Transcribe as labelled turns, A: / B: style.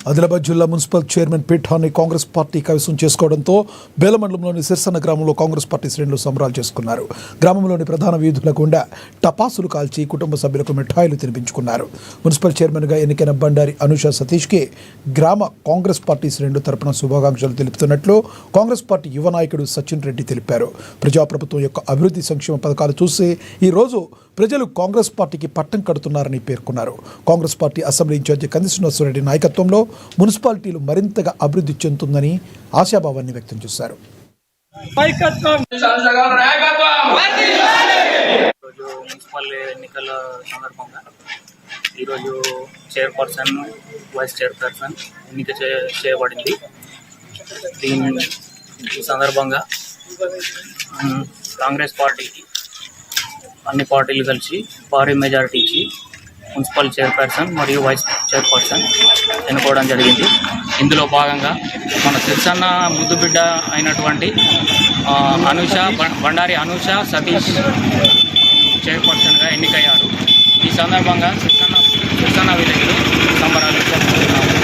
A: ఆదిలాబాద్ జిల్లా municipal chairman పీఠాన్ని Congress party కైవసం చేసుకోవడంతో బేల మండలంలోని సిర్సన్న గ్రామంలో కాంగ్రెస్ పార్టీ శ్రేణులు సంబరాలు చేసుకున్నారు. గ్రామంలోని ప్రధాన వీధుల గుండా టపాసులు కాల్చి కుటుంబ సభ్యులకు మిఠాయిలు తినిపించుకున్నారు. మున్సిపల్ చైర్మన్గా ఎన్నికైన బండారి అనుష సతీష్కి గ్రామ కాంగ్రెస్ పార్టీ శ్రేణులు తరపున శుభాకాంక్షలు తెలుపుతున్నట్లు కాంగ్రెస్ పార్టీ యువ నాయకుడు సచిన్ రెడ్డి తెలిపారు. ప్రజాప్రభుత్వం యొక్క అభివృద్ధి సంక్షేమ పథకాలు చూసి ఈ రోజు ప్రజలు కాంగ్రెస్ పార్టీకి పట్టం కడుతున్నారని పేర్కొన్నారు. కాంగ్రెస్ పార్టీ అసెంబ్లీ ఇన్ఛార్జి కంది శ్రీనివాసరెడ్డి నాయకత్వంలో మున్సిపాలిటీలు మరింతగా అభివృద్ధి చెందుతుందని ఆశాభావాన్ని వ్యక్తం చేశారు.
B: మున్సిపల్ ఎన్నికల సందర్భంగా ఈరోజు చైర్పర్సన్, వైస్ చైర్పర్సన్ ఎన్నిక చేయబడింది. ఈ సందర్భంగా కాంగ్రెస్ పార్టీకి అన్ని పార్టీలు కలిసి భారీ మెజారిటీ ఇచ్చి మున్సిపల్ చైర్పర్సన్ మరియు వైస్ చైర్పర్సన్ ఎన్నుకోవడం జరిగింది. ఇందులో భాగంగా మన సిర్సన్న ముద్దుబిడ్డ అయినటువంటి బండారి అనుష సతీష్ చైర్పర్సన్గా ఎన్నికయ్యారు. ఈ సందర్భంగా సిర్సన్న విలేజ్లో సంబరాలు జరుపుకుంటున్నాము.